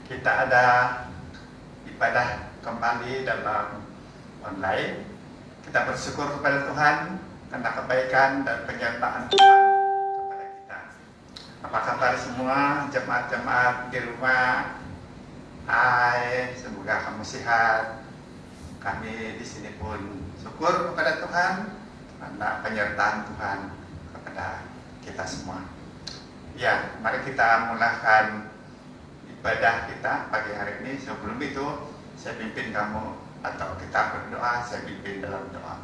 Kita ada ibadah kembali dalam online. Kita bersyukur kepada Tuhan karena kebaikan dan penyertaan Tuhan kepada kita. Apa kabar semua jemaat-jemaat di rumah? Hai, semoga kamu sehat. Kami di sini pun syukur kepada Tuhan karena penyertaan Tuhan kepada kita semua. Ya, mari kita mulakan ibadah kita pagi hari ini. Sebelum itu, saya pimpin kamu atau kita berdoa, saya pimpin dalam doa.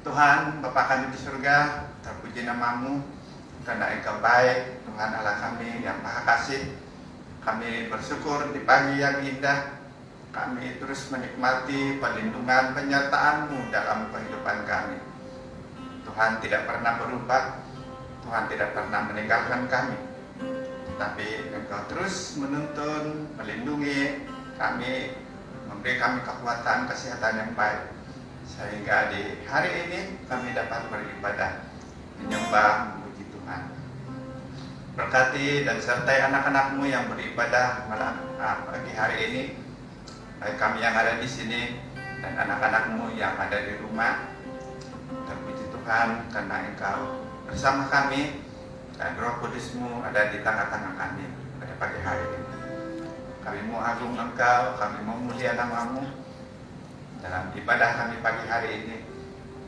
Tuhan, Bapa kami di surga, terpuji namamu, karena Engkau baik, Tuhan Allah kami yang maha kasih. Kami bersyukur di pagi yang indah, kami terus menikmati perlindungan penyertaan-Mu dalam kehidupan kami. Tuhan tidak pernah berubah, Tuhan tidak pernah meninggalkan kami, tetapi Engkau terus menuntun, melindungi kami, memberi kami kekuatan, kesehatan yang baik, sehingga di hari ini kami dapat beribadah, menyembah, memuji Tuhan. Berkati dan sertai anak-anak-Mu yang beribadah malam pagi hari ini, baik kami yang ada di sini dan anak-anak-Mu yang ada di rumah. Terpuji Tuhan karena Engkau bersama kami dan Roh Kudus-Mu ada di tengah-tengah kami pada pagi hari ini. Kami mau agung Engkau, kami mau mulia nama-Mu dalam ibadah kami pagi hari ini.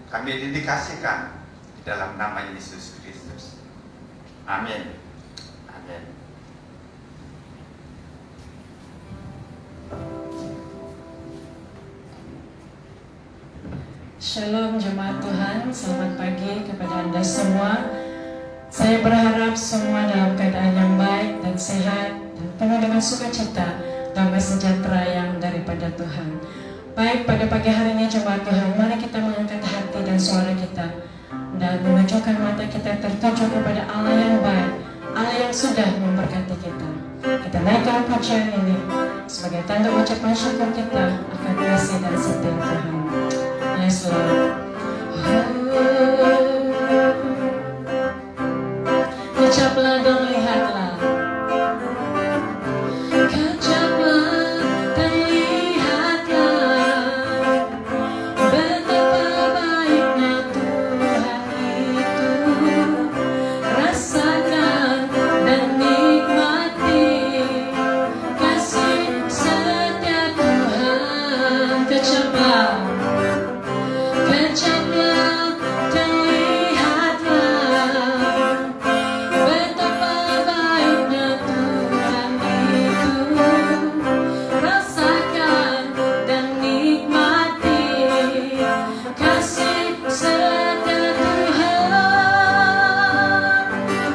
Kami didikasikan di dalam nama Yesus Kristus. Amin. Amin. Shalom jemaat Tuhan, selamat pagi kepada Anda semua. Saya berharap semua dalam keadaan yang baik dan sehat dan penuh dengan sukacita, damai sejahtera yang daripada Tuhan. Baik, pada pagi hari ini jemaat Tuhan, mari kita mengangkat hati dan suara kita dan menunjukkan mata kita tertuju kepada Allah yang baik, Allah yang sudah memberkati kita. Kita naikkan pujian ini sebagai tanda ucapan syukur kita akan kasih dan setia Tuhan. Yes, Lord. Ucaplah dan lihatlah. Kecaplah dan lihatlah betapa baiknya Tuhan itu. Rasakan dan nikmati kasih setia Tuhan. Kecaplah dan lihatlah betapa baiknya Tuhan itu. Rasakan dan nikmati kasih setia Tuhan.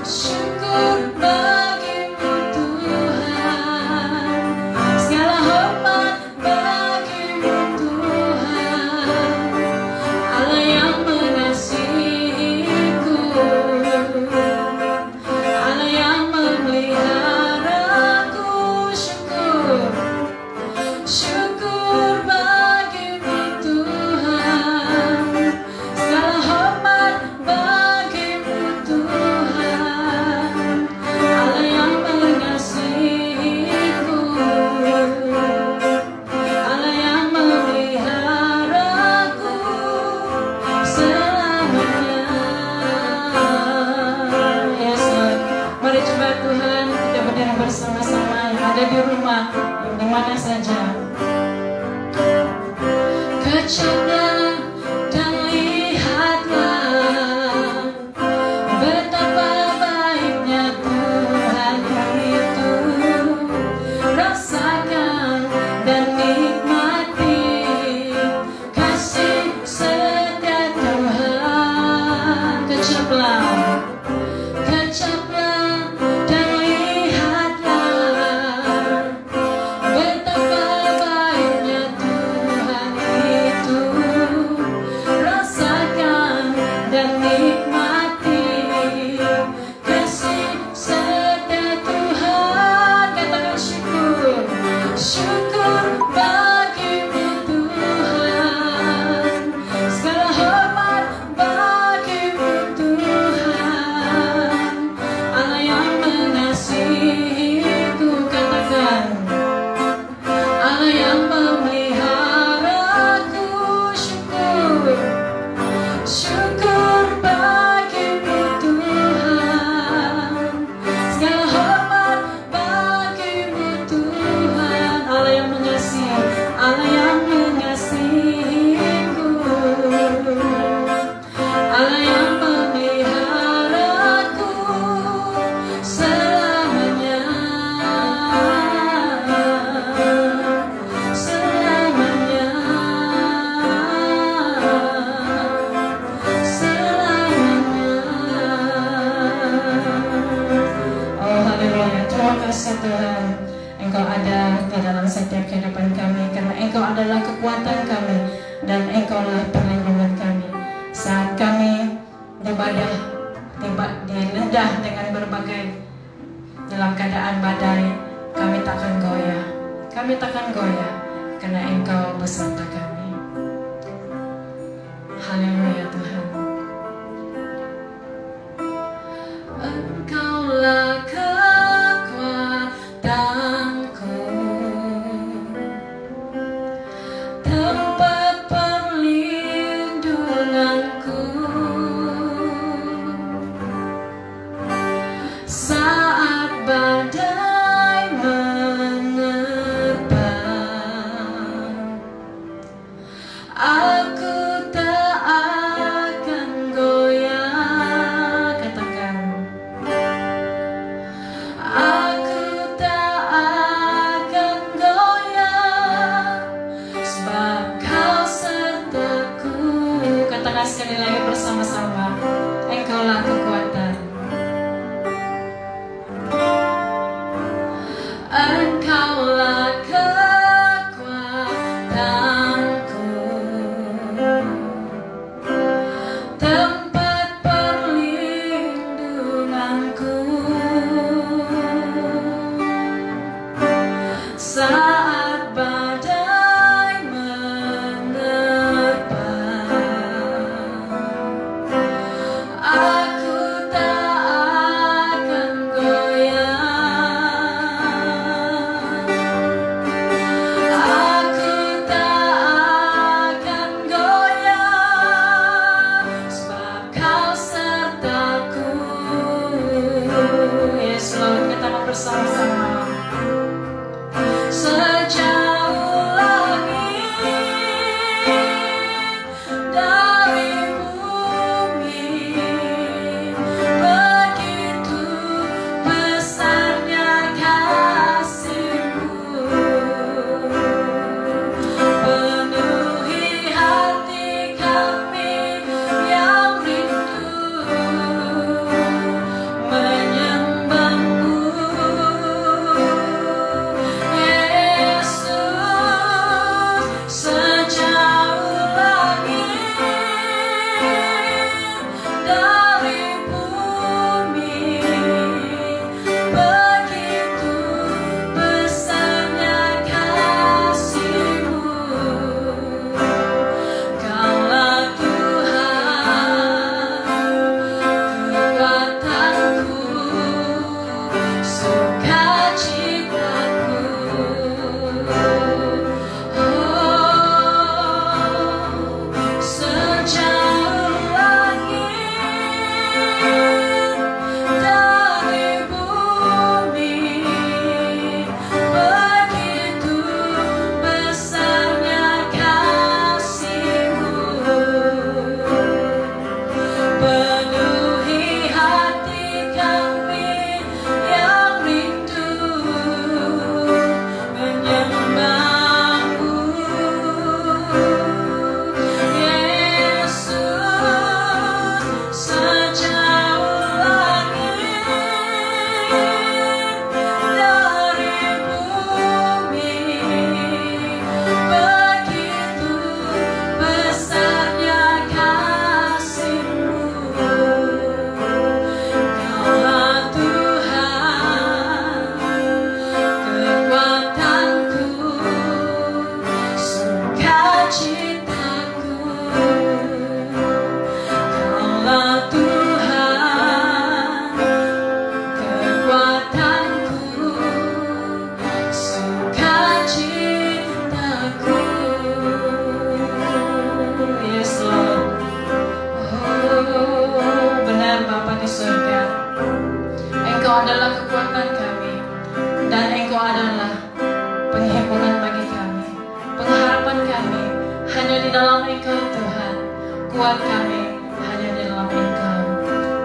Syukur bagimu Tuhan, segala hormat bagimu Tuhan, Allah yang mengasihiku, Allah yang memeliharaku. Syukur bagimu Tuhan, segala hormat bagimu Tuhan, Allah yang mengasihiku, Allah yang memeliharaku selamanya. Yes, Lord. Mari coba Tuhan kita berdiri bersama-sama yang ada di rumah, yang di mana saja. Kecaplah dan lihatlah betapa baiknya Tuhan itu. Rasakan dan nikmati kasih setia Tuhan. Kecaplah dan lihatlah betapa baiknya Tuhan itu. terima kasih Tuhan. Engkau ada di dalam setiap kehidupan kami, karena Engkau adalah kekuatan kami dan Engkaulah perlindungan kami. Saat kami diledah dengan berbagai dalam keadaan badai, kami takkan goyah. Kami takkan goyah karena Engkau beserta kami. Haleluya Tuhan. Engkaulah kekuatanku, tempat perlindunganku, saat badai menerpa. Aku tak akan goyah. Katakan, aku tak akan goyah, sebab Kau sertaku. Katakan sekali lagi bersama-sama, Engkaulah kekuatan. Engkaulah kekuatanku, tempat perlindunganku, saat badai menerpa. Aku tak akan goyah. Aku tak akan goyah, sebab Kau sertaku. Yes Lord, kita mau bersama-sama. Sejauh langit dari bumi, begitu besarnya kasih-Mu. Penuhi hati kami yang rindu menyembah-Mu, Yesus. Sejauh langit dari bumi, begitu besarnya kasih-Mu. Kaulah Tuhan, kekuatanku, sukacitaku. Sejauh langit dari bumi, begitu besarnya kasih-Mu. Penuhi hati kami yang rindu menyembah-Mu, Yesus. Sejauh langit dari bumi, begitu besarnya kasih-Mu. Kaulah Tuhan, kekuatanku, sukacitaku. Kaulah Tuhan, kekuatanku, sukacitaku. Yes Lord. Oh, benar Bapa di surga, Engkau adalah kekuatan kami, dan Engkau adalah penghiburan bagi kami. Pengharapan kami hanya di dalam Engkau Tuhan. Kuat kami hanya di dalam Engkau.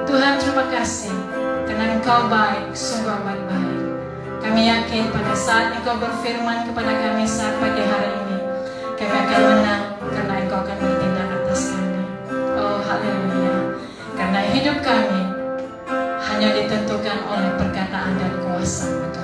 Tuhan, terima kasih karena Engkau baik, sungguh amat baik. Kami yakin pada saat Engkau berfirman kepada kami saat pagi hari ini, kami akan menang karena Engkau akan bertindak atas kami. Oh haleluya. Karena hidup kami hanya ditentukan oleh perkataan dan kuasa-Mu.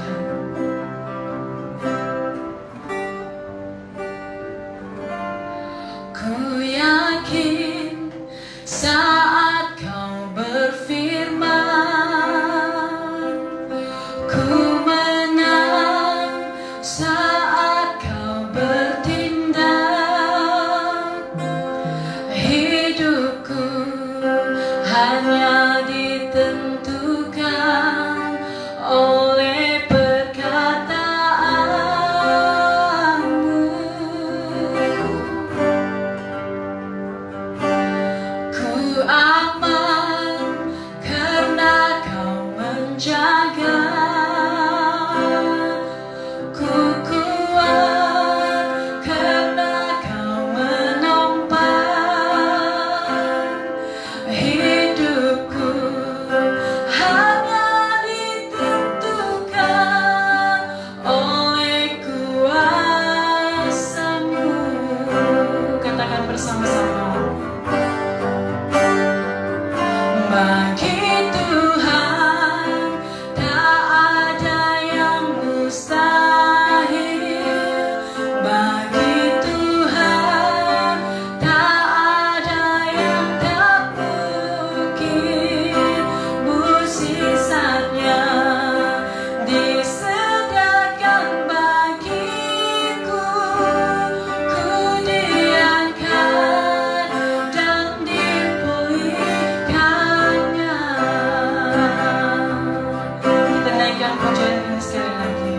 nyanyikan pujian ini sekali lagi.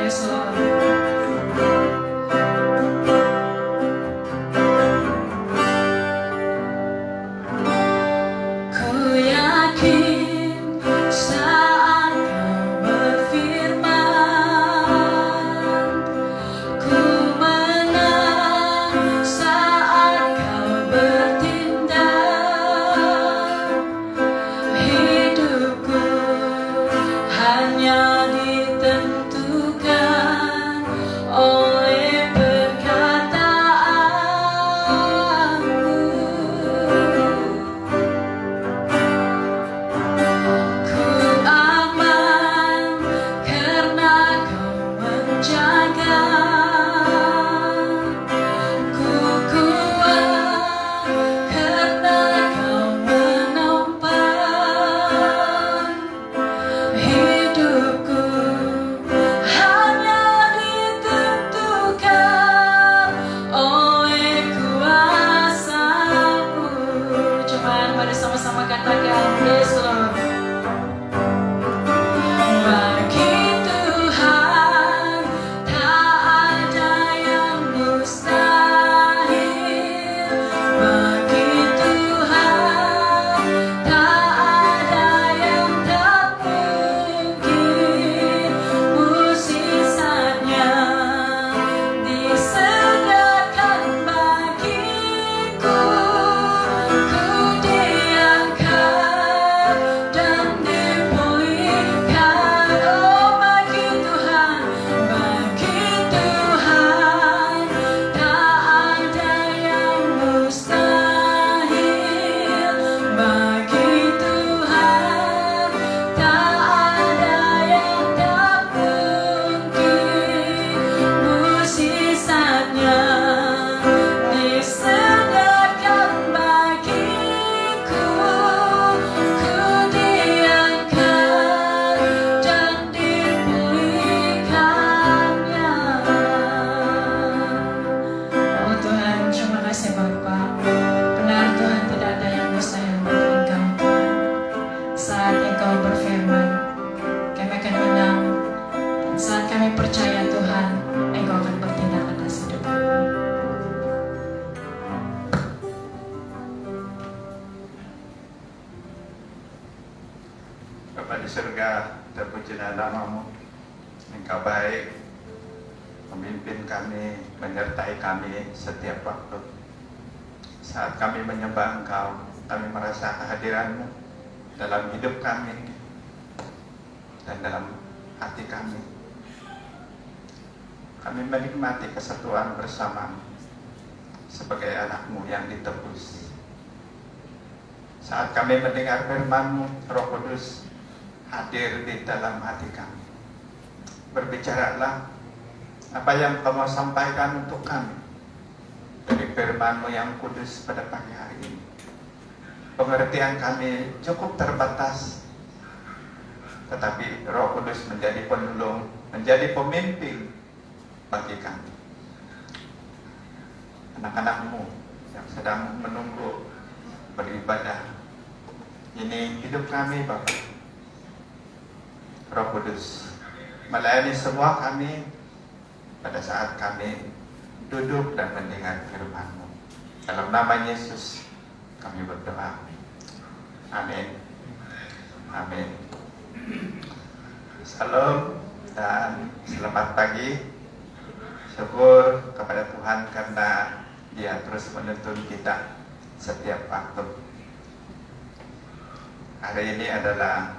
Yes, Lord. Ku yakin saat Kau berfirman, ku menang saat Kau bertindak. Hidupku hanya ditentukan oleh perkataanmu. Ku aman karena Kau menjaga. Ku kuat karena Kau menopang. Hidupku hanya ditentukan oleh kuasa-Mu. Coba mari sama-sama katakan, yes Lord. Bagi Tuhan tak ada yang mustahil. Bagi Tuhan tak ada yang tak mungkin. Mukjizatnya disediakan bagiku. Ku diangkat dan dipulihkan. Oh, bagi Tuhan tak ada yang mustahil. Bagi Tuhan tak ada yang tak mungkin. Mukjizatnya disediakan bagiku. Ku diangkat dan dipulihkannya. Oh Tuhan, terima kasih Bapa. Benar Tuhan, tidak ada yang mustahil bagi Engkau Tuhan. Saat Engkau berfirman, kami akan menang. Dan saat kami percaya Tuhan, Engkau akan bertindak atas hidup kami. Bapa di surga, terpuji namamu. Engkau baik, memimpin kami, menyertai kami setiap waktu. Saat kami menyembah Engkau, kami merasa kehadiran-Mu dalam hidup kami dan dalam hati kami. Kami menikmati kesatuan bersama sebagai anak-Mu yang ditebus. Saat kami mendengar firman-Mu, Roh Kudus hadir di dalam hati kami. Berbicaralah apa yang Kau mau sampaikan untuk kami dari firman-Mu yang kudus pada pagi hari ini. Pengertian kami cukup terbatas, tetapi Roh Kudus menjadi penolong, menjadi pemimpin bagi kami. Anak-anak-Mu yang sedang menunggu beribadah, ini hidup kami Bapak. Roh Kudus melayani semua kami pada saat kami duduk dan mendengar firman-Mu. Dalam nama Yesus kami berdoa. Amin. Amin. Salam dan selamat pagi. Syukur kepada Tuhan karena Dia terus menuntun kita setiap waktu. Hari ini adalah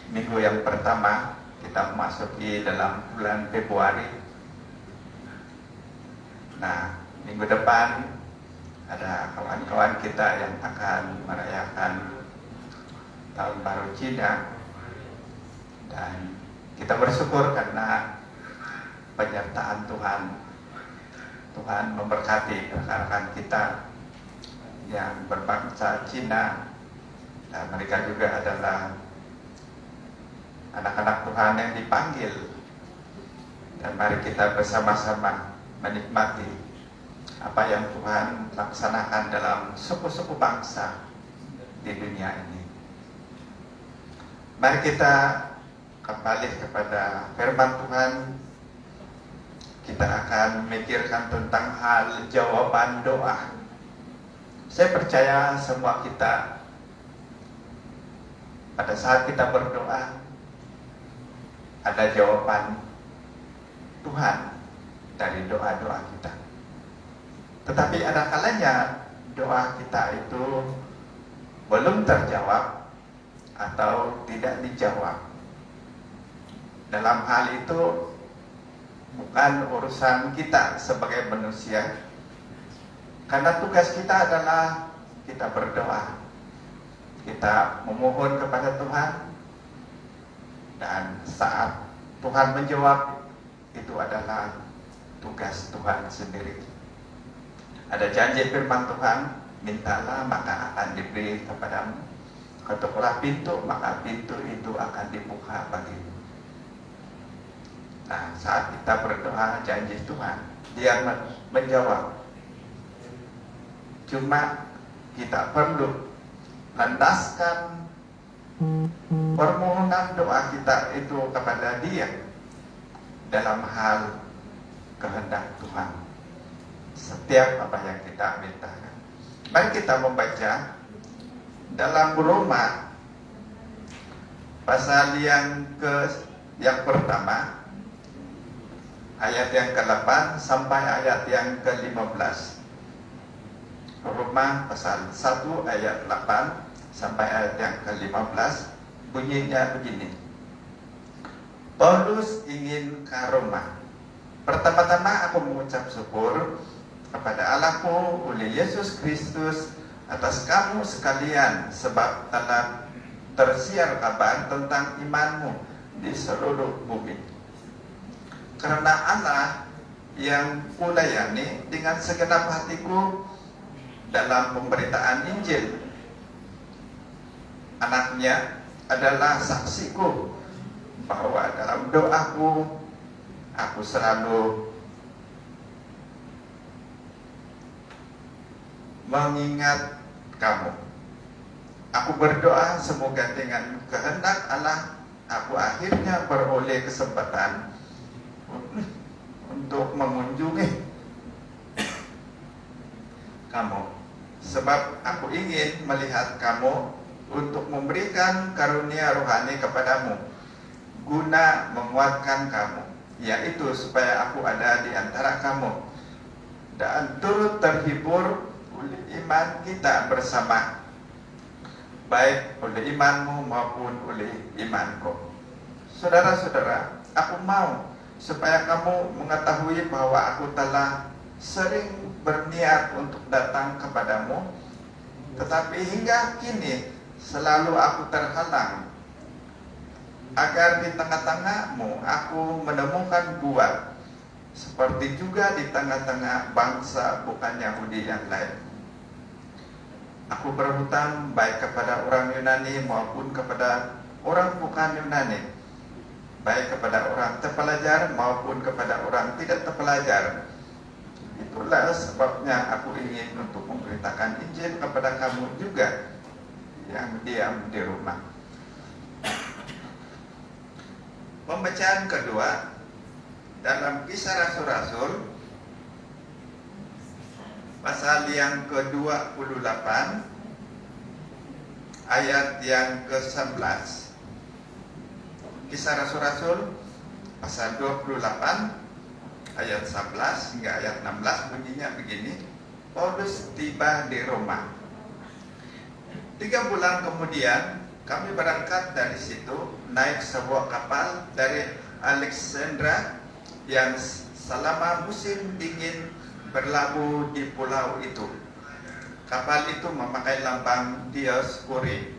minggu yang pertama kita memasuki dalam bulan Februari. Nah, minggu depan ada kawan-kawan kita yang akan merayakan Tahun Baru Cina, dan kita bersyukur karena penyertaan Tuhan. Tuhan memberkati rekan-rekan kita yang berbangsa Cina, dan mereka juga adalah anak-anak Tuhan yang dipanggil. Dan mari kita bersama-sama menikmati apa yang Tuhan laksanakan dalam suku-suku bangsa di dunia ini. Mari kita kembali kepada firman Tuhan, kita akan memikirkan tentang hal jawaban doa. Saya percaya semua kita pada saat kita berdoa ada jawaban Tuhan dari doa-doa kita. Tetapi ada kalanya doa kita itu belum terjawab atau tidak dijawab. Dalam hal itu bukan urusan kita sebagai manusia, karena tugas kita adalah kita berdoa, kita memohon kepada Tuhan, dan saat Tuhan menjawab, itu adalah tugas Tuhan sendiri. Ada janji firman Tuhan, mintalah maka akan diberi kepadamu, ketuklah pintu maka pintu itu akan dibuka bagimu. Nah, saat kita berdoa, janji Tuhan, Dia menjawab. Cuma kita perlu landaskan permohonan doa kita itu kepada Dia dalam hal kehendak Tuhan. Setiap apa yang kita mintakan. Mari kita membaca dalam Roma pasal yang pertama, ayat yang ke-8 sampai ayat yang ke-15. Roma pasal 1 ayat 8 sampai ayat yang ke-15 bunyinya begini. Paulus ingin ke Roma. Pertama-tama aku mengucap syukur kepada Allahku oleh Yesus Kristus atas kamu sekalian, sebab telah tersiar kabar tentang imanmu di seluruh bumi. Karena Allah yang kulayani dengan segenap hatiku dalam pemberitaan Injil. Anaknya adalah saksiku bahwa dalam doaku aku selalu mengingat kamu. Aku berdoa semoga dengan kehendak Allah aku akhirnya beroleh kesempatan untuk mengunjungi kamu, sebab aku ingin melihat kamu untuk memberikan karunia rohani kepadamu, guna menguatkan kamu, yaitu supaya aku ada di antara kamu dan turut terhibur oleh iman kita bersama, baik oleh imanmu maupun oleh imanku. Saudara-saudara, aku mau supaya kamu mengetahui bahwa aku telah sering berniat untuk datang kepadamu, tetapi hingga kini selalu aku terhalang, agar di tengah-tengahmu aku menemukan buah, seperti juga di tengah-tengah bangsa bukan Yahudi yang lain. Aku berhutang baik kepada orang Yunani maupun kepada orang bukan Yunani, baik kepada orang terpelajar maupun kepada orang tidak terpelajar. Itulah sebabnya aku ingin untuk memberitakan Injil kepada kamu juga yang diam di rumah. Pembacaan kedua dalam Kisah Rasul-Rasul pasal yang ke-28 ayat yang ke-11. Kisah Rasul-Rasul pasal 28 ayat 11 hingga ayat 16 bunyinya begini. Paulus tiba di Roma. 3 bulan kemudian kami berangkat dari situ, naik sebuah kapal dari Alexandria yang selama musim dingin berlabuh di pulau itu. Kapal itu memakai lambang Dioskuri.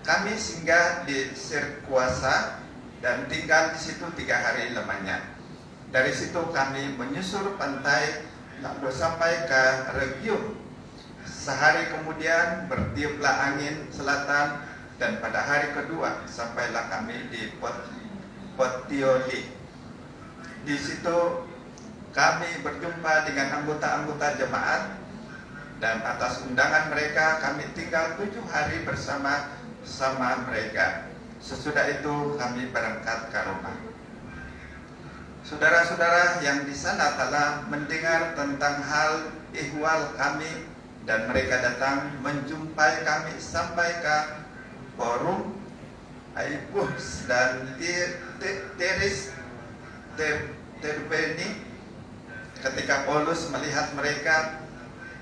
Kami singgah di Sirkuasa dan tinggal di situ 3 hari lamanya. Dari situ kami menyusur pantai lalu sampai ke Rhegium. Sehari kemudian bertiuplah angin selatan, dan pada hari kedua sampailah kami di Puteoli. Di situ kami berjumpa dengan anggota-anggota jemaat, dan atas undangan mereka kami tinggal 7 hari bersama mereka. Sesudah itu kami berangkat ke rumah. Saudara-saudara yang di sana telah mendengar tentang hal ihwal kami dan mereka datang menjumpai kami sampai ke forum Aibus dan Teris Terbeni. Ketika Paulus melihat mereka,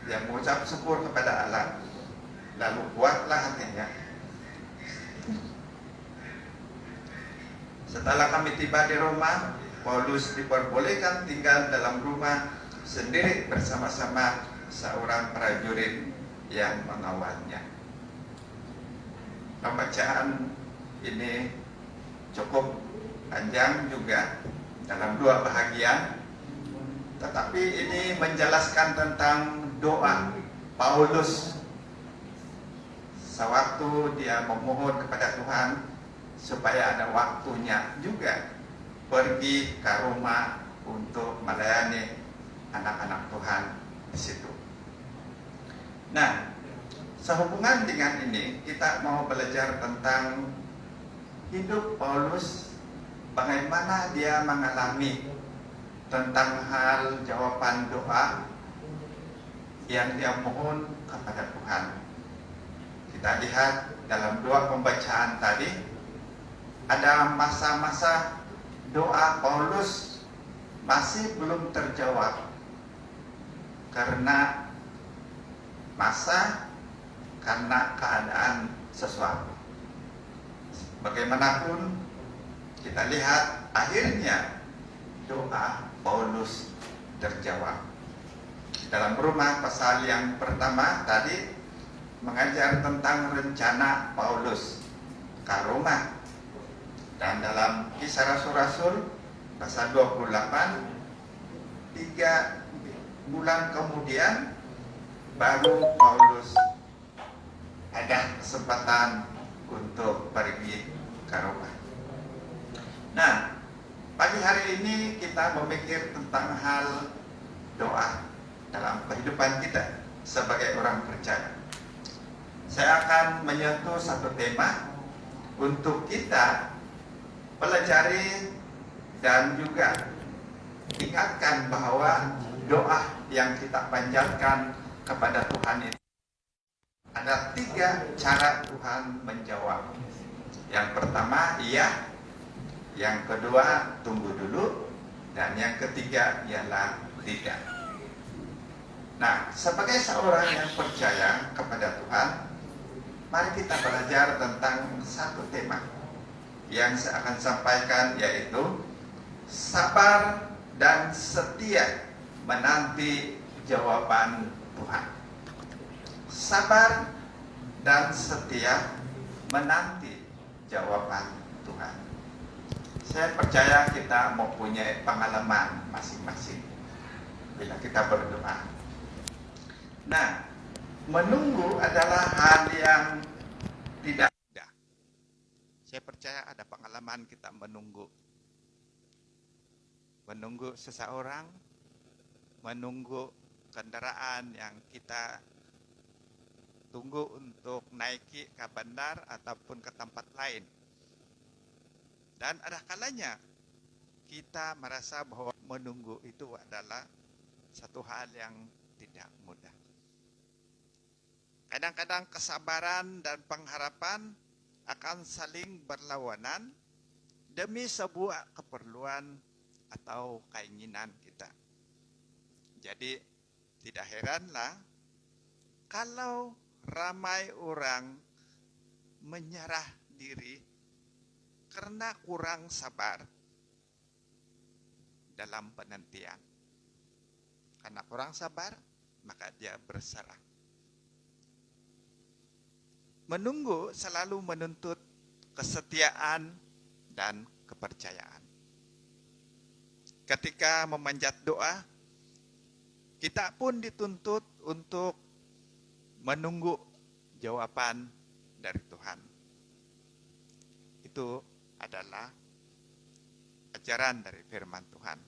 dia mengucap syukur kepada Allah, lalu kuatlah hatinya. Setelah kami tiba di Roma, Paulus diperbolehkan tinggal dalam rumah sendiri bersama-sama seorang prajurit yang mengawalnya. Pembacaan ini cukup panjang juga dalam dua bahagian, tetapi ini menjelaskan tentang doa Paulus sewaktu dia memohon kepada Tuhan supaya ada waktunya juga pergi ke rumah untuk melayani anak-anak Tuhan di situ. Nah, sehubungan dengan ini kita mau belajar tentang hidup Paulus, bagaimana dia mengalami tentang hal jawaban doa yang dia mohon kepada Tuhan. Kita lihat dalam dua pembacaan tadi, ada masa-masa doa Paulus masih belum terjawab karena keadaan sesuatu. Bagaimanapun kita lihat akhirnya doa Paulus terjawab. Dalam Roma pasal yang pertama tadi mengajar tentang rencana Paulus ke Roma. Dan dalam Kisah Rasul-Rasul pasal 28, 3 bulan kemudian baru Paulus ada kesempatan untuk pergi ke Roma. Nah, pagi hari ini kita memikir tentang hal doa dalam kehidupan kita sebagai orang percaya. Saya akan menyentuh satu tema untuk kita pelajari dan juga ingatkan bahwa doa yang kita panjatkan kepada Tuhan itu ada 3 cara Tuhan menjawab. Yang pertama iya, yang kedua tunggu dulu, dan yang ketiga ialah tidak. Nah, sebagai seorang yang percaya kepada Tuhan, mari kita belajar tentang satu tema yang saya akan sampaikan, yaitu sabar dan setia menanti jawaban Tuhan. Sabar dan setia menanti jawaban Tuhan. Saya percaya kita mempunyai pengalaman masing-masing bila kita berdoa. Nah, menunggu adalah hal yang tidak mudah. Saya percaya ada pengalaman kita menunggu seseorang, menunggu kendaraan yang kita tunggu untuk naiki ke bandar ataupun ke tempat lain. Dan ada kalanya kita merasa bahwa menunggu itu adalah satu hal yang tidak mudah. Kadang-kadang kesabaran dan pengharapan akan saling berlawanan demi sebuah keperluan atau keinginan kita. Jadi tidak heranlah kalau ramai orang menyerah diri karena kurang sabar dalam penantian. Karena kurang sabar, maka dia berserah. Menunggu selalu menuntut kesetiaan dan kepercayaan. Ketika memanjat doa, kita pun dituntut untuk menunggu jawaban dari Tuhan. Itu adalah ajaran dari firman Tuhan.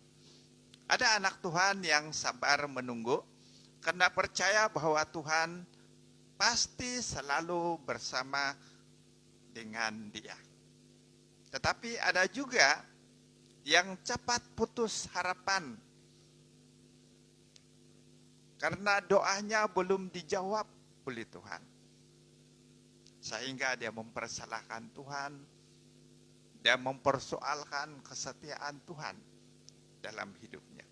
Ada anak Tuhan yang sabar menunggu karena percaya bahwa Tuhan pasti selalu bersama dengan dia. Tetapi ada juga yang cepat putus harapan karena doanya belum dijawab oleh Tuhan. Sehingga dia mempersalahkan Tuhan, dia mempersoalkan kesetiaan Tuhan dalam hidupnya.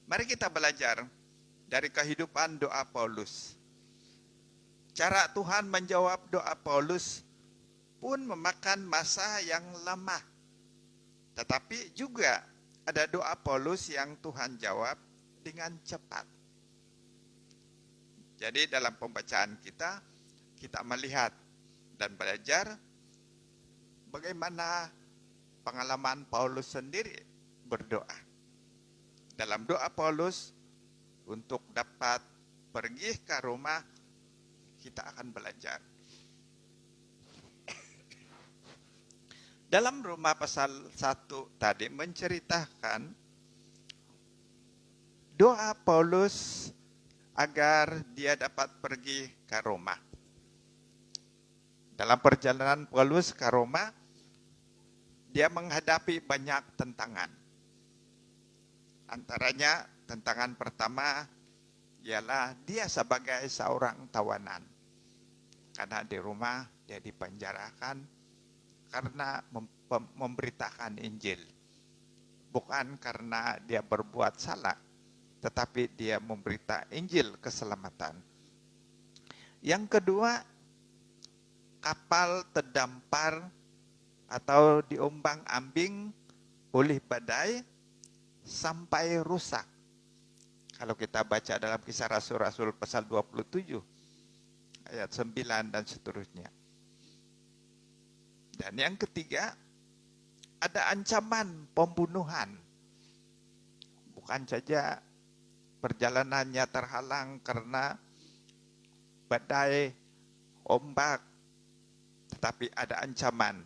Mari kita belajar dari kehidupan doa Paulus. Cara Tuhan menjawab doa Paulus pun memakan masa yang lama. Tetapi juga ada doa Paulus yang Tuhan jawab dengan cepat. Jadi dalam pembacaan kita melihat dan belajar bagaimana pengalaman Paulus sendiri berdoa. Dalam doa Paulus untuk dapat pergi ke Roma, kita akan belajar. Dalam Roma pasal 1 tadi menceritakan doa Paulus agar dia dapat pergi ke Roma. Dalam perjalanan Paulus ke Roma, dia menghadapi banyak tantangan. Antaranya tantangan pertama ialah dia sebagai seorang tawanan. Karena di Roma dia dipenjarakan karena memberitakan Injil. Bukan karena dia berbuat salah, tetapi dia memberitakan Injil keselamatan. Yang kedua, kapal terdampar atau diombang-ambing oleh badai sampai rusak. Kalau kita baca dalam Kisah Rasul-Rasul pasal 27 ayat 9 dan seterusnya. Dan yang ketiga, ada ancaman pembunuhan. Bukan saja perjalanannya terhalang karena badai, ombak, tetapi ada ancaman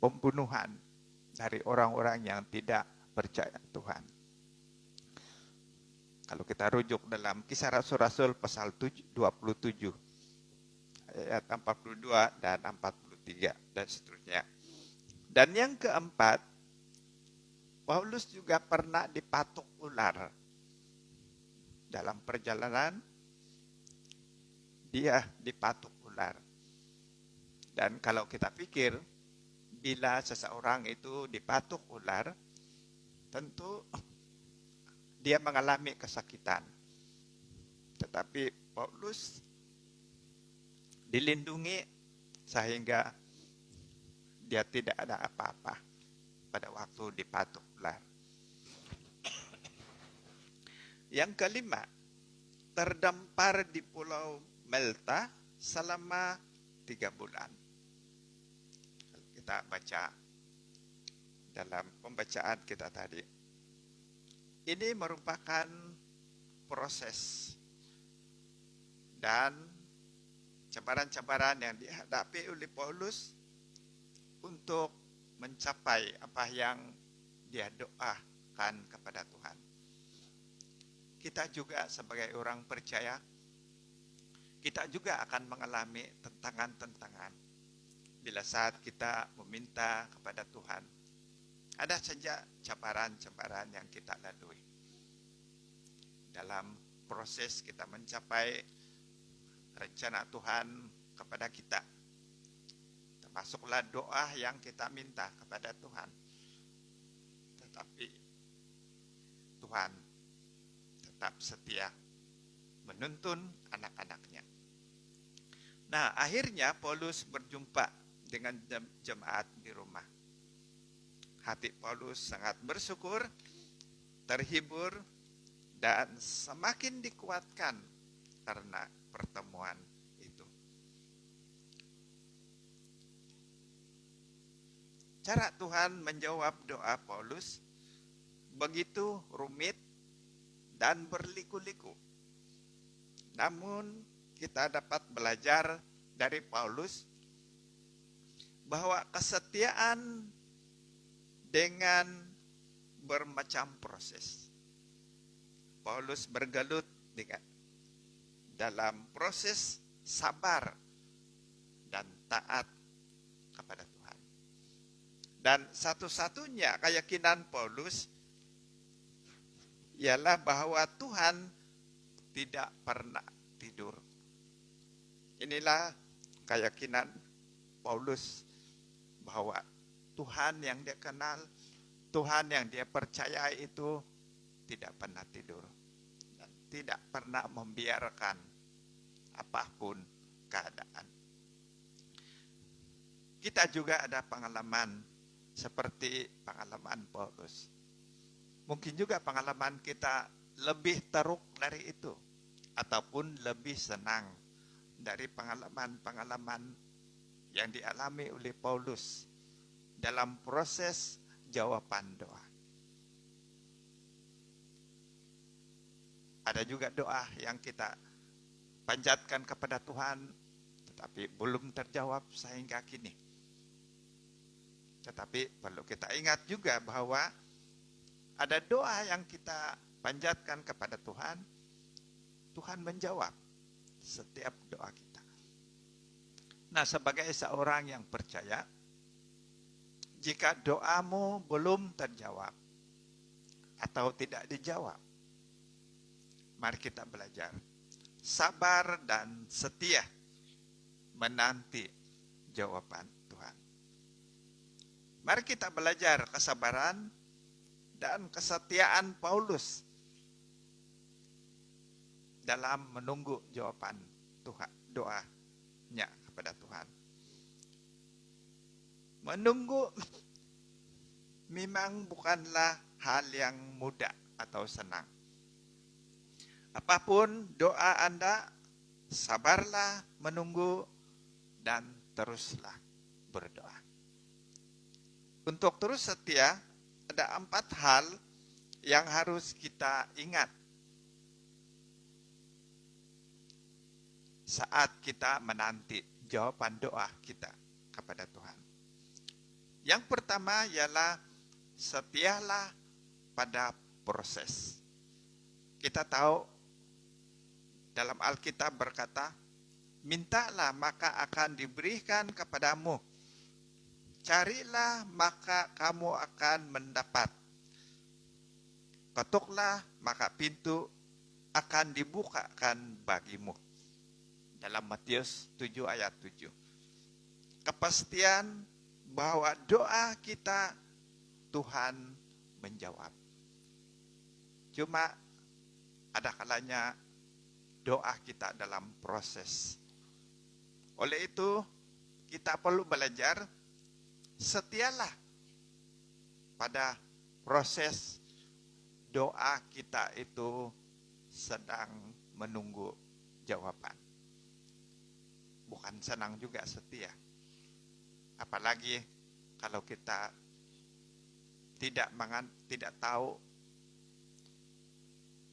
pembunuhan dari orang-orang yang tidak percaya Tuhan. Kalau kita rujuk dalam Kisah Rasul-Rasul pasal 27 ayat 42 dan 43 dan seterusnya. Dan yang keempat, Paulus juga pernah dipatuk ular. Dalam perjalanan dia dipatuk ular. Dan kalau kita pikir bila seseorang itu dipatuk ular, tentu dia mengalami kesakitan. Tetapi Paulus dilindungi sehingga dia tidak ada apa-apa pada waktu dipatuk ular. Yang kelima, terdampar di Pulau Malta selama 3 bulan. Kita baca dalam pembacaan kita tadi. Ini merupakan proses dan cabaran-cabaran yang dihadapi oleh Paulus untuk mencapai apa yang dia doakan kepada Tuhan. Kita juga sebagai orang percaya, kita juga akan mengalami tantangan-tantangan bila saat kita meminta kepada Tuhan. Ada saja cabaran-cabaran yang kita lalui. Dalam proses kita mencapai rencana Tuhan kepada kita. Termasuklah doa yang kita minta kepada Tuhan. Tetapi Tuhan tetap setia menuntun anak-anaknya. Nah, akhirnya Paulus berjumpa dengan jemaat di Roma. Hati Paulus sangat bersyukur, terhibur, dan semakin dikuatkan karena pertemuan itu. Cara Tuhan menjawab doa Paulus begitu rumit dan berliku-liku. Namun kita dapat belajar dari Paulus bahwa kesetiaan dengan bermacam proses. Paulus bergelut dengan dalam proses sabar dan taat kepada Tuhan. Dan satu-satunya keyakinan Paulus ialah bahwa Tuhan tidak pernah tidur. Inilah keyakinan Paulus bahwa Tuhan yang dia kenal, Tuhan yang dia percayai itu tidak pernah tidur. Dan tidak pernah membiarkan apapun keadaan. Kita juga ada pengalaman seperti pengalaman Paulus. Mungkin juga pengalaman kita lebih teruk dari itu, ataupun lebih senang dari pengalaman-pengalaman yang dialami oleh Paulus dalam proses jawaban doa. Ada juga doa yang kita panjatkan kepada Tuhan, tetapi belum terjawab sehingga kini. Tetapi perlu kita ingat juga bahwa ada doa yang kita panjatkan kepada Tuhan, Tuhan menjawab setiap doa kita. Nah, sebagai seorang yang percaya, jika doamu belum terjawab atau tidak dijawab, mari kita belajar sabar dan setia menanti jawaban Tuhan. Mari kita belajar kesabaran dan kesetiaan Paulus dalam menunggu jawaban Tuhan, doanya kepada Tuhan. Menunggu memang bukanlah hal yang mudah atau senang. Apapun doa Anda, sabarlah menunggu dan teruslah berdoa. Untuk terus setia, ada 4 hal yang harus kita ingat saat kita menanti jawaban doa kita kepada Tuhan. Yang pertama ialah setialah pada proses. Kita tahu dalam Alkitab berkata, mintalah maka akan diberikan kepadamu. Carilah maka kamu akan mendapat. Ketuklah maka pintu akan dibukakan bagimu. Dalam Matius 7 ayat 7. Kepastian bahwa doa kita Tuhan menjawab. Cuma ada kalanya doa kita dalam proses. Oleh itu kita perlu belajar setialah pada proses doa kita itu sedang menunggu jawaban. Bukan senang juga setia. Apalagi kalau kita tidak tahu,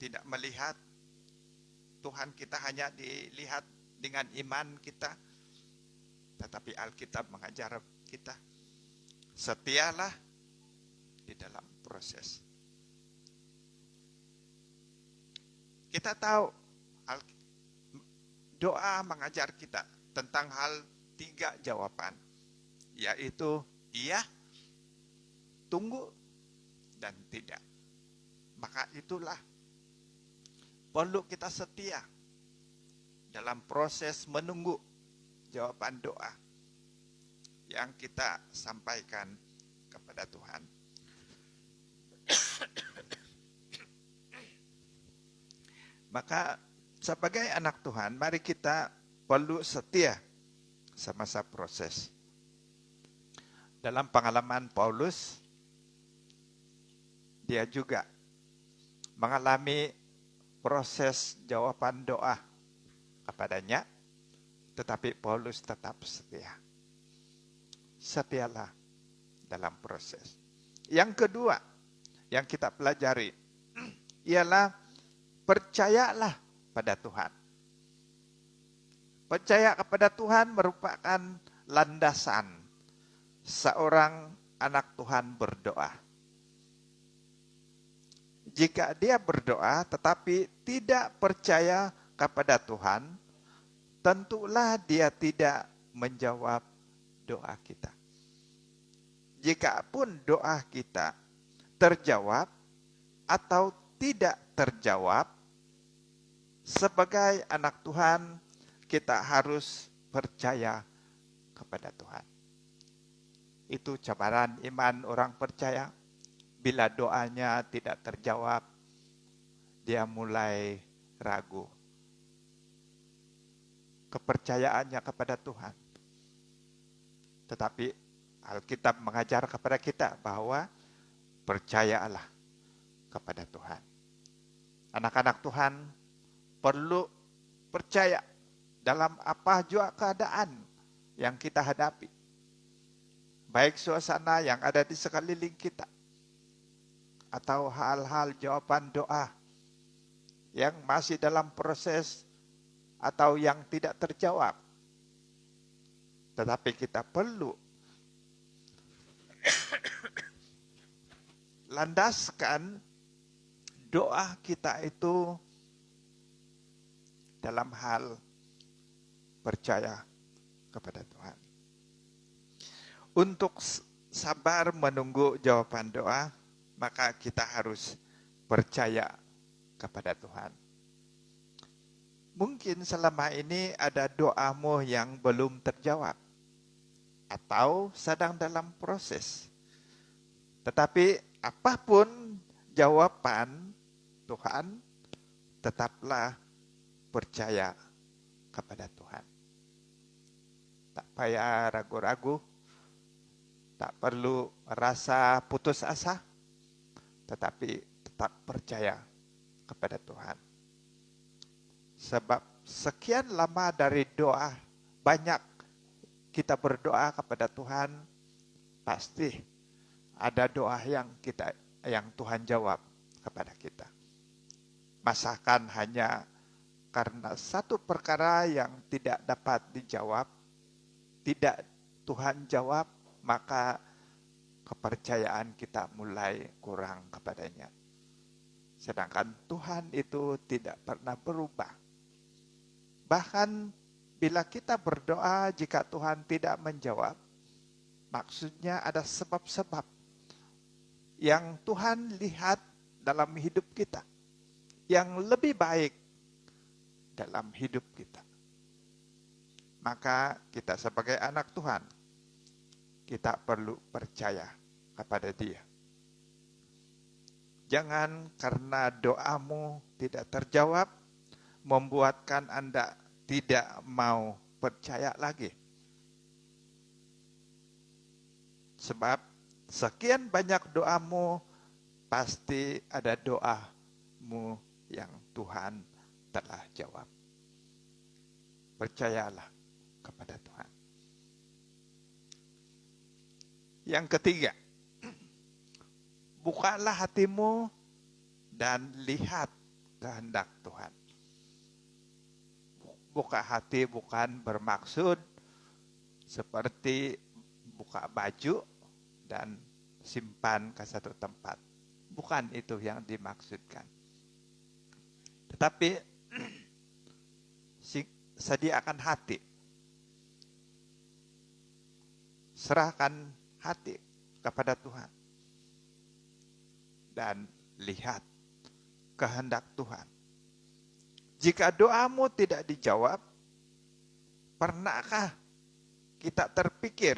tidak melihat, Tuhan kita hanya dilihat dengan iman kita. Tetapi Alkitab mengajar kita, setialah di dalam proses. Kita tahu doa mengajar kita tentang hal 3 jawaban, yaitu iya, tunggu, dan tidak. Maka itulah perlu kita setia dalam proses menunggu jawaban doa yang kita sampaikan kepada Tuhan. Maka sebagai anak Tuhan, mari kita perlu setia semasa proses. Dalam pengalaman Paulus, dia juga mengalami proses jawaban doa kepadanya, tetapi Paulus tetap setia. Setialah dalam proses. Yang kedua yang kita pelajari ialah percayalah pada Tuhan. Percaya kepada Tuhan merupakan landasan seorang anak Tuhan berdoa. Jika dia berdoa tetapi tidak percaya kepada Tuhan, tentulah dia tidak menjawab doa kita. jika pun doa kita terjawab atau tidak terjawab, sebagai anak Tuhan kita harus percaya kepada Tuhan. Itu cabaran iman orang percaya. Bila doanya tidak terjawab, dia mulai ragu kepercayaannya kepada Tuhan. Tetapi Alkitab mengajar kepada kita bahwa percayalah kepada Tuhan. Anak-anak Tuhan perlu percaya dalam apa jua keadaan yang kita hadapi. Baik suasana yang ada di sekeliling kita, atau hal-hal jawaban doa yang masih dalam proses atau yang tidak terjawab. Tetapi kita perlu landaskan doa kita itu dalam hal percaya kepada Tuhan. Untuk sabar menunggu jawaban doa, maka kita harus percaya kepada Tuhan. Mungkin selama ini ada doamu yang belum terjawab atau sedang dalam proses. Tetapi apapun jawaban Tuhan, tetaplah percaya kepada Tuhan. Tak payah ragu-ragu, tak perlu rasa putus asa, tetapi tetap percaya kepada Tuhan. Sebab sekian lama dari doa, banyak kita berdoa kepada Tuhan, pasti ada doa yang Tuhan jawab kepada kita. Masakan hanya karena satu perkara yang tidak dapat dijawab, tidak Tuhan jawab, maka kepercayaan kita mulai kurang kepadanya. Sedangkan Tuhan itu tidak pernah berubah. Bahkan bila kita berdoa jika Tuhan tidak menjawab, maksudnya ada sebab-sebab yang Tuhan lihat dalam hidup kita, yang lebih baik dalam hidup kita. Maka kita sebagai anak Tuhan, kita perlu percaya kepada Dia. Jangan karena doamu tidak terjawab, membuatkan Anda tidak mau percaya lagi. Sebab sekian banyak doamu, pasti ada doamu yang Tuhan telah jawab. Percayalah kepada Tuhan. Yang ketiga, bukalah hatimu dan lihat kehendak Tuhan. Buka hati bukan bermaksud seperti buka baju dan simpan ke satu tempat. Bukan itu yang dimaksudkan. Tetapi sediakan hati. Serahkan hati kepada Tuhan. Dan lihat kehendak Tuhan. Jika doamu tidak dijawab, pernahkah kita terpikir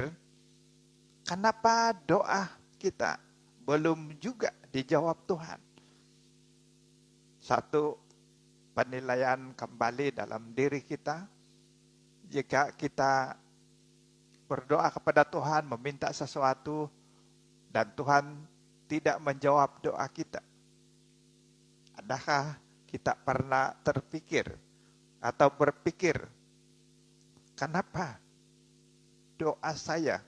kenapa doa kita belum juga dijawab Tuhan? Satu penilaian kembali dalam diri kita, jika kita berdoa kepada Tuhan, meminta sesuatu, dan Tuhan tidak menjawab doa kita. Adakah kita pernah terpikir atau berpikir, kenapa doa saya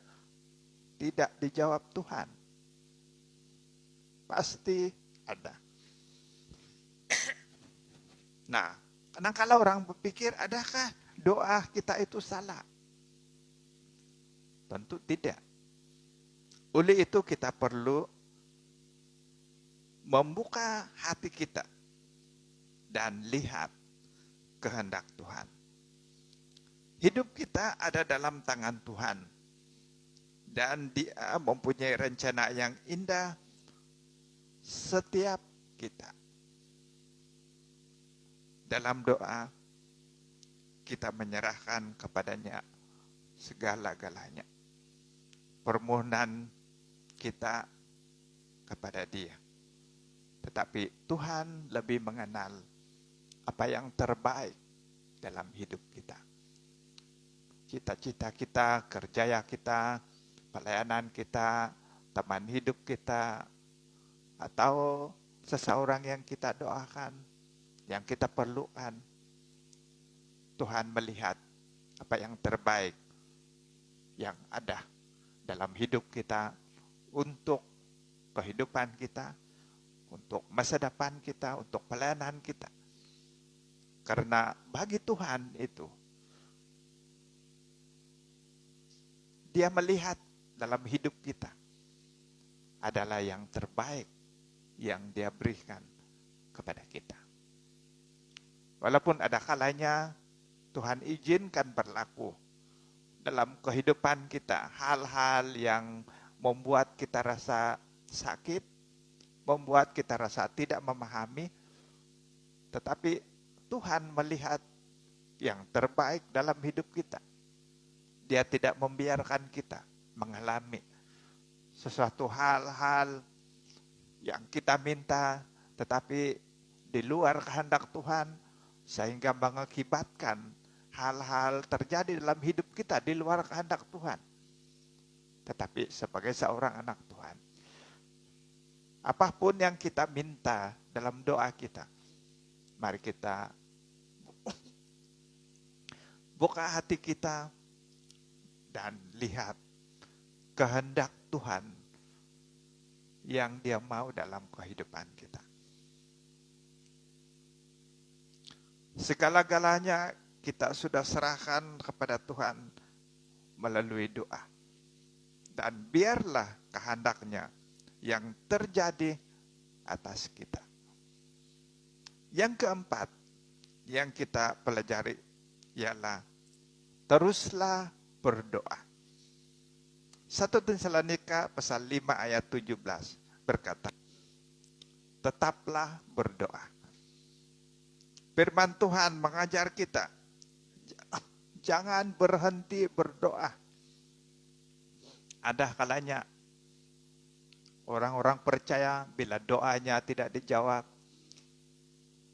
tidak dijawab Tuhan? Pasti ada. Nah, kadang-kadang orang berpikir, adakah doa kita itu salah? Tentu tidak. Oleh itu kita perlu membuka hati kita dan lihat kehendak Tuhan. Hidup kita ada dalam tangan Tuhan. Dan Dia mempunyai rencana yang indah setiap kita. Dalam doa, kita menyerahkan kepadanya segala-galanya. Permohonan kita kepada Dia. Tetapi Tuhan lebih mengenal apa yang terbaik dalam hidup kita. Cita-cita kita, kerja kita, pelayanan kita, teman hidup kita, atau seseorang yang kita doakan, yang kita perlukan. Tuhan melihat apa yang terbaik yang ada dalam hidup kita, untuk kehidupan kita, untuk masa depan kita, untuk pelayanan kita. Karena bagi Tuhan itu, Dia melihat dalam hidup kita adalah yang terbaik yang Dia berikan kepada kita. Walaupun ada kalanya Tuhan izinkan berlaku dalam kehidupan kita hal-hal yang membuat kita rasa sakit, membuat kita rasa tidak memahami, tetapi Tuhan melihat yang terbaik dalam hidup kita. Dia tidak membiarkan kita mengalami sesuatu hal-hal yang kita minta, tetapi di luar kehendak Tuhan, sehingga mengakibatkan hal-hal terjadi dalam hidup kita di luar kehendak Tuhan. Tetapi sebagai seorang anak Tuhan, apapun yang kita minta dalam doa kita, mari kita buka hati kita dan lihat kehendak Tuhan yang Dia mau dalam kehidupan kita. Segala-galanya kita sudah serahkan kepada Tuhan melalui doa. Dan biarlah kehendak-Nya yang terjadi atas kita. Yang keempat yang kita pelajari ialah teruslah berdoa. 1 Tesalonika pasal 5 ayat 17 berkata, tetaplah berdoa. Firman Tuhan mengajar kita, jangan berhenti berdoa. Ada kalanya orang-orang percaya bila doanya tidak dijawab,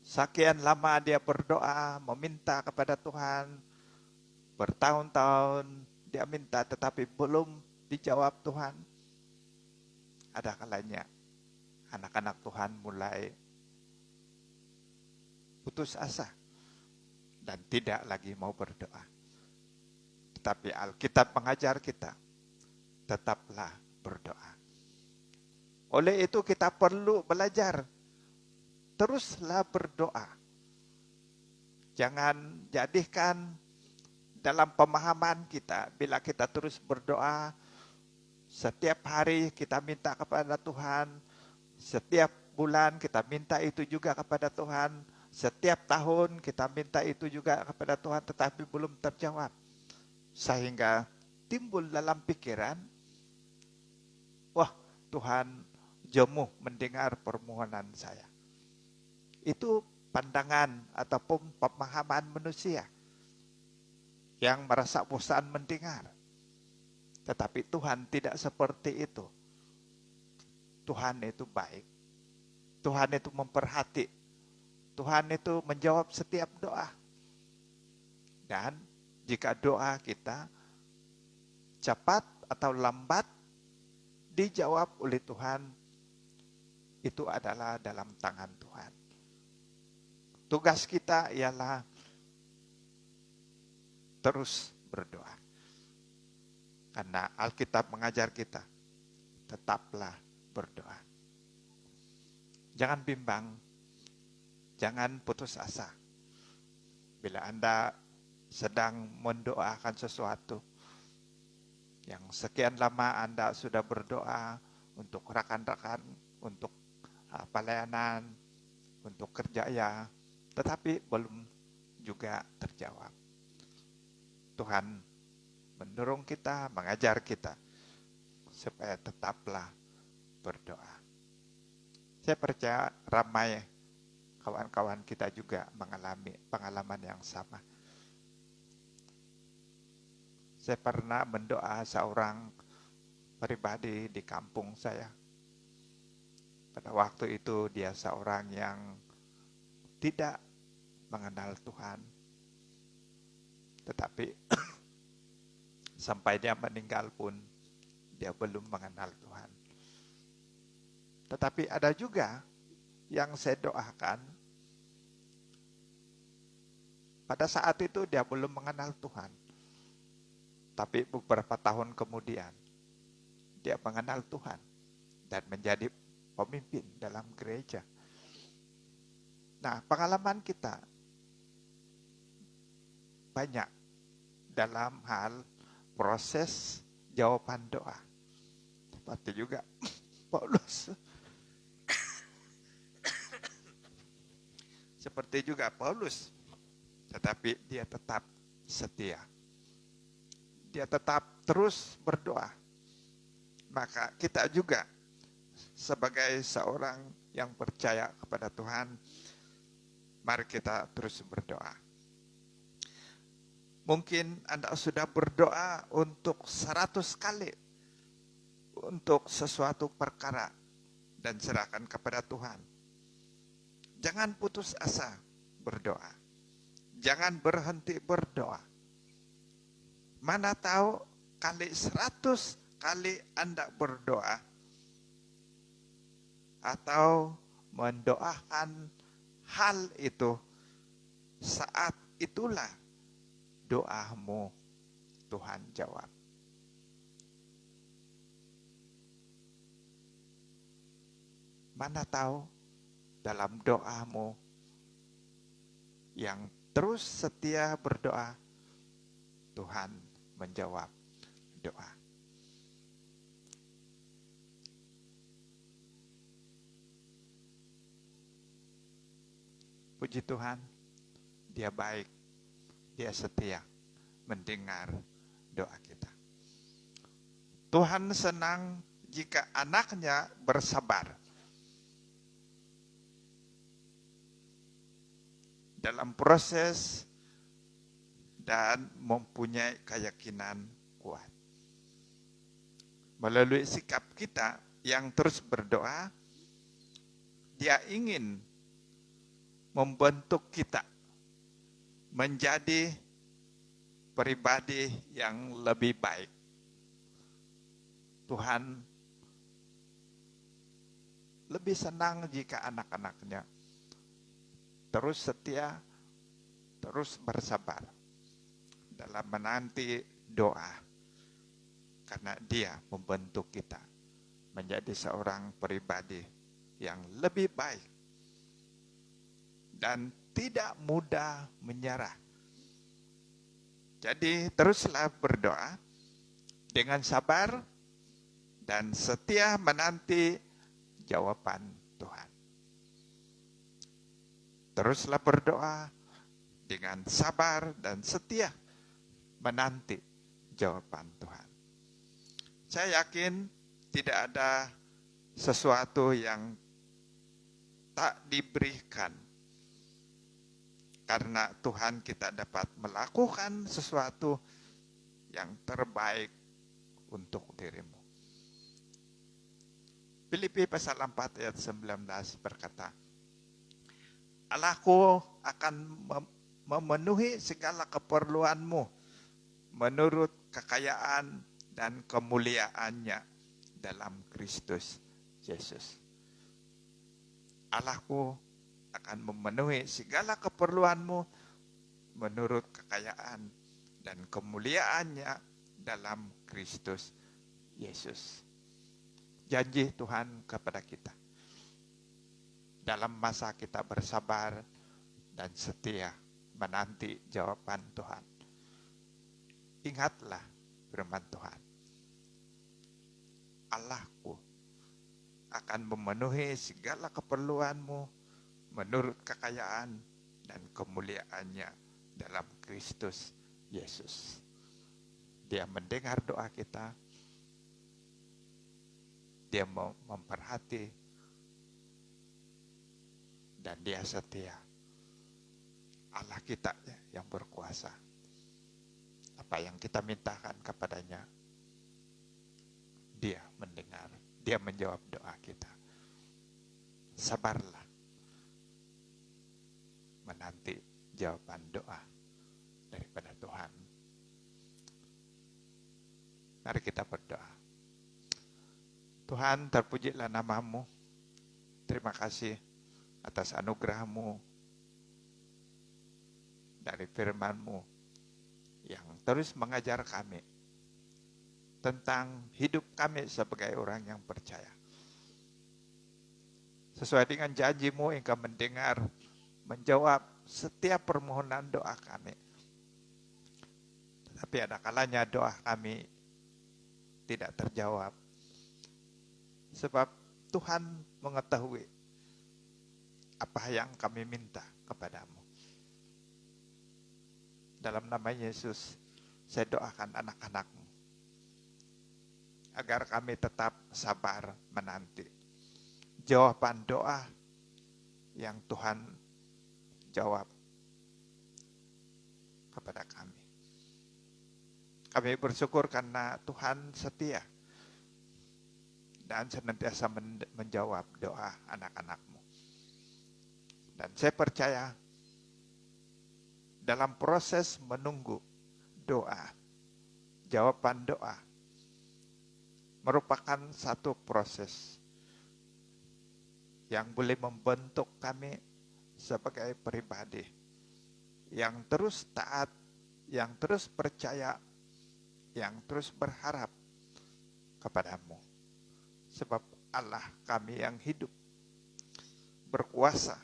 sekian lama dia berdoa, meminta kepada Tuhan, bertahun-tahun dia minta tetapi belum dijawab Tuhan. Ada kalanya anak-anak Tuhan mulai putus asa dan tidak lagi mau berdoa. Tetapi Alkitab mengajar kita, tetaplah berdoa. Oleh itu kita perlu belajar, teruslah berdoa. Jangan jadikan dalam pemahaman kita, bila kita terus berdoa, setiap hari kita minta kepada Tuhan, setiap bulan kita minta itu juga kepada Tuhan, setiap tahun kita minta itu juga kepada Tuhan, tetapi belum terjawab. Sehingga timbul dalam pikiran, wah Tuhan jemu mendengar permohonan saya. Itu pandangan ataupun pemahaman manusia yang merasa bosan mendengar. Tetapi Tuhan tidak seperti itu. Tuhan itu baik. Tuhan itu memperhati. Tuhan itu menjawab setiap doa. Dan jika doa kita cepat atau lambat dijawab oleh Tuhan, itu adalah dalam tangan Tuhan. Tugas kita ialah terus berdoa. Karena Alkitab mengajar kita, tetaplah berdoa. Jangan bimbang, jangan putus asa. Bila Anda sedang mendoakan sesuatu, yang sekian lama Anda sudah berdoa untuk rekan-rekan, untuk pelayanan, untuk kerja ya, tetapi belum juga terjawab. Tuhan mendorong kita, mengajar kita supaya tetaplah berdoa. Saya percaya ramai kawan-kawan kita juga mengalami pengalaman yang sama. Saya pernah mendoa seorang pribadi di kampung saya. Pada waktu itu dia seorang yang tidak mengenal Tuhan. Tetapi sampai dia meninggal pun dia belum mengenal Tuhan. Tetapi ada juga yang saya doakan pada saat itu dia belum mengenal Tuhan. Tapi beberapa tahun kemudian dia mengenal Tuhan dan menjadi pemimpin dalam gereja. Nah, pengalaman kita banyak dalam hal proses jawaban doa. Seperti juga Paulus. Seperti juga Paulus. Tetapi dia tetap setia. Dia tetap terus berdoa. Maka kita juga sebagai seorang yang percaya kepada Tuhan, mari kita terus berdoa. Mungkin Anda sudah berdoa untuk 100 kali untuk sesuatu perkara dan serahkan kepada Tuhan. Jangan putus asa berdoa. Jangan berhenti berdoa. Mana tahu kali 100 kali Anda berdoa atau mendoakan hal itu, saat itulah doamu Tuhan jawab. Mana tahu dalam doamu yang terus setia berdoa, Tuhan menjawab doa. Puji Tuhan, Dia baik, Dia setia mendengar doa kita. Tuhan senang jika anaknya bersabar dalam proses dan mempunyai keyakinan kuat. Melalui sikap kita yang terus berdoa, Dia ingin membentuk kita menjadi pribadi yang lebih baik. Tuhan lebih senang jika anak-anaknya terus setia, terus bersabar dalam menanti doa. Karena Dia membentuk kita menjadi seorang pribadi yang lebih baik dan tidak mudah menyerah. Jadi teruslah berdoa dengan sabar dan setia menanti jawaban Tuhan. Teruslah berdoa dengan sabar dan setia menanti jawaban Tuhan. Saya yakin tidak ada sesuatu yang tak diberikan karena Tuhan kita dapat melakukan sesuatu yang terbaik untuk dirimu. Filipi pasal 4 ayat 19 berkata, Allahku akan memenuhi segala keperluanmu menurut kekayaan dan kemuliaannya dalam Kristus Yesus. Allahku akan memenuhi segala keperluanmu menurut kekayaan dan kemuliaannya dalam Kristus Yesus. Janji Tuhan kepada kita. Dalam masa kita bersabar dan setia menanti jawaban Tuhan. Ingatlah firman Tuhan. Allahku akan memenuhi segala keperluanmu menurut kekayaan dan kemuliaannya dalam Kristus Yesus. Dia mendengar doa kita Dia memperhati, dan Dia setia. Allah kita yang berkuasa. Apa yang kita mintakan kepadanya, Dia mendengar, Dia menjawab doa kita. Sabarlah menanti jawaban doa daripada Tuhan. Mari kita berdoa. Tuhan, terpujilah nama-Mu. Terima kasih atas anugerah-Mu dari firman-Mu yang terus mengajar kami tentang hidup kami sebagai orang yang percaya. Sesuai dengan janji-Mu, Engkau mendengar, menjawab setiap permohonan doa kami. Tapi ada kalanya doa kami tidak terjawab. Sebab Tuhan mengetahui apa yang kami minta kepadamu. Dalam nama Yesus, saya doakan anak-anakmu agar kami tetap sabar menanti jawaban doa yang Tuhan jawab kepada kami. Kami bersyukur karena Tuhan setia dan senantiasa menjawab doa anak-anakmu. Dan saya percaya dalam proses menunggu doa, jawaban doa merupakan satu proses yang boleh membentuk kami sebagai pribadi yang terus taat, yang terus percaya, yang terus berharap kepadamu. Sebab Allah kami yang hidup, berkuasa,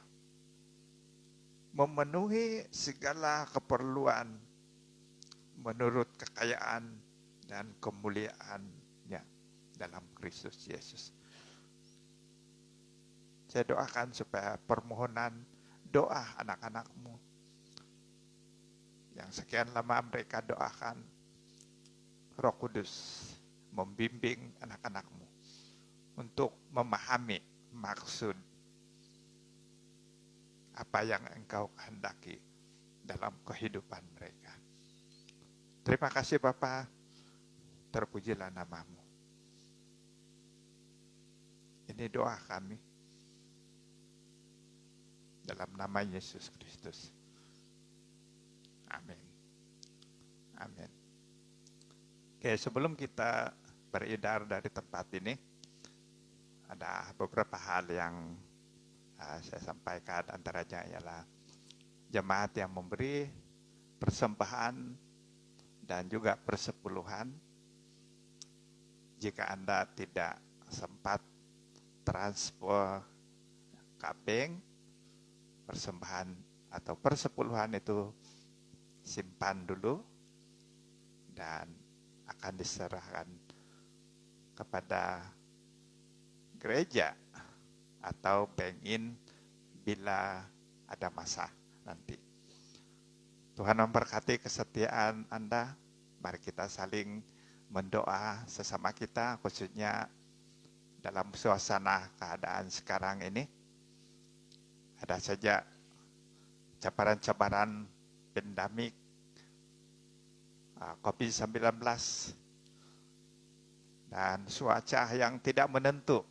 memenuhi segala keperluan menurut kekayaan dan kemuliaan-Nya dalam Kristus Yesus. Saya doakan supaya permohonan doa anak-anakmu yang sekian lama mereka doakan, Roh Kudus membimbing anak-anakmu untuk memahami maksud apa yang Engkau kehendaki dalam kehidupan mereka. Terima kasih Bapa, terpujilah nama-Mu. Ini doa kami dalam nama Yesus Kristus. Amin. Amin. Oke, sebelum kita beredar dari tempat ini, ada beberapa hal yang saya sampaikan, antaranya ialah jemaat yang memberi persembahan dan juga persepuluhan. Jika Anda tidak sempat transfer kaping, persembahan atau persepuluhan itu simpan dulu dan akan diserahkan kepada gereja atau bank-in bila ada masa nanti. Tuhan memberkati kesetiaan Anda. Mari kita saling mendoa sesama kita, khususnya dalam suasana keadaan sekarang ini. Ada saja cabaran-cabaran pandemik COVID-19 dan cuaca yang tidak menentu.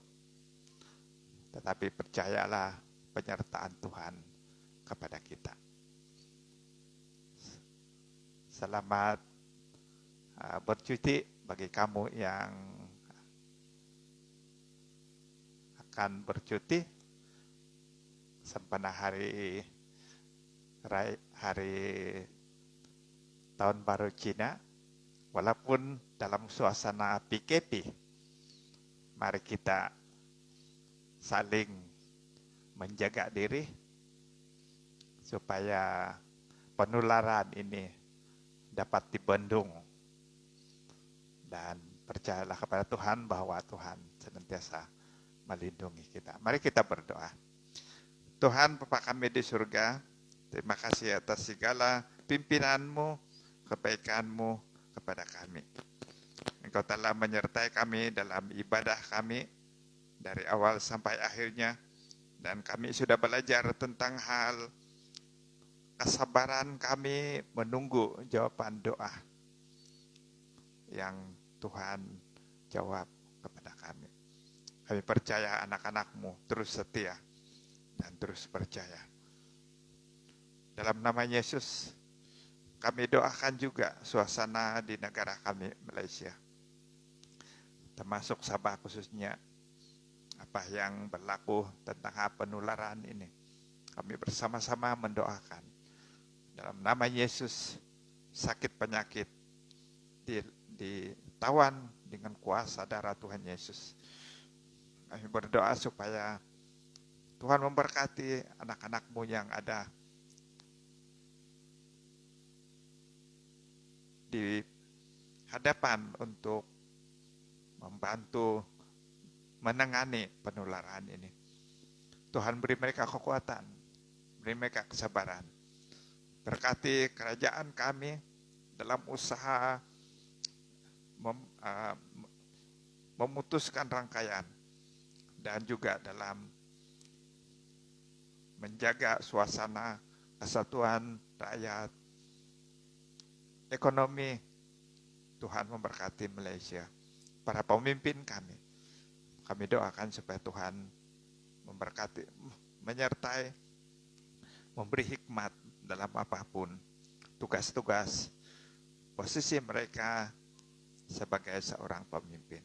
Tetapi percayalah penyertaan Tuhan kepada kita. Selamat bercuti bagi kamu yang akan bercuti sempena hari Tahun Baru Cina. Walaupun dalam suasana PKP, mari kita saling menjaga diri supaya penularan ini dapat dibendung. Dan percayalah kepada Tuhan bahwa Tuhan senantiasa melindungi kita. Mari kita berdoa. Tuhan Bapa kami di surga, terima kasih atas segala pimpinan-Mu, kebaikan-Mu kepada kami. Engkau telah menyertai kami dalam ibadah kami dari awal sampai akhirnya. Dan kami sudah belajar tentang hal kesabaran kami menunggu jawaban doa yang Tuhan jawab kepada kami. Kami percaya anak-anak-Mu terus setia dan terus percaya. Dalam nama Yesus, kami doakan juga suasana di negara kami, Malaysia. Termasuk Sabah khususnya, apa yang berlaku tentang penularan ini. Kami bersama-sama mendoakan. Dalam nama Yesus, sakit penyakit ditawan dengan kuasa darah Tuhan Yesus. Kami berdoa supaya Tuhan memberkati anak-anak-Mu yang ada di hadapan untuk membantu menangani penularan ini. Tuhan beri mereka kekuatan, beri mereka kesabaran. Berkati kerajaan kami dalam usaha memutuskan rangkaian dan juga dalam menjaga suasana kesatuan rakyat, ekonomi. Tuhan memberkati Malaysia, para pemimpin kami. Kami doakan supaya Tuhan memberkati, menyertai, memberi hikmat dalam apapun tugas-tugas posisi mereka sebagai seorang pemimpin.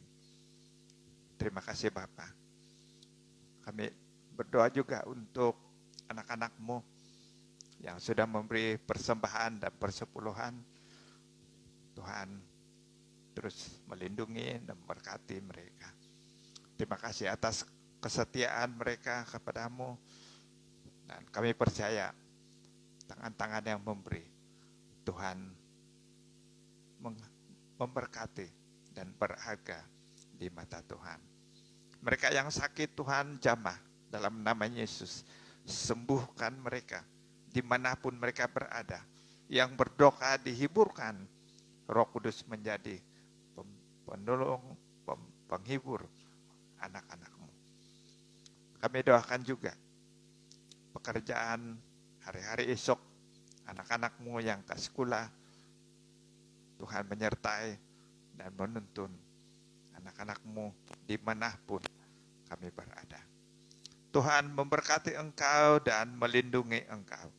Terima kasih Bapak. Kami berdoa juga untuk anak-anak-Mu yang sudah memberi persembahan dan persepuluhan. Tuhan terus melindungi dan memberkati mereka. Terima kasih atas kesetiaan mereka kepada-Mu. Dan kami percaya tangan-tangan yang memberi, Tuhan memberkati dan berharga di mata Tuhan. Mereka yang sakit Tuhan jamah dalam nama Yesus. Sembuhkan mereka dimanapun mereka berada. Yang berdoa dihiburkan. Roh Kudus menjadi penolong, penghibur anak-anak-Mu. Kami doakan juga pekerjaan hari-hari esok anak-anak-Mu yang ke sekolah. Tuhan menyertai dan menuntun anak-anak-Mu dimanapun kami berada. Tuhan memberkati engkau dan melindungi engkau.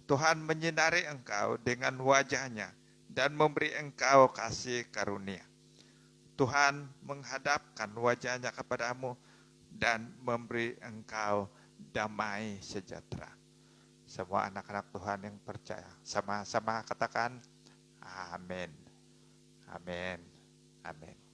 Tuhan menyinari engkau dengan wajah-Nya dan memberi engkau kasih karunia. Tuhan menghadapkan wajah-Nya kepadamu dan memberi engkau damai sejahtera. Semua anak-anak Tuhan yang percaya, sama-sama katakan amin. Amin. Amin.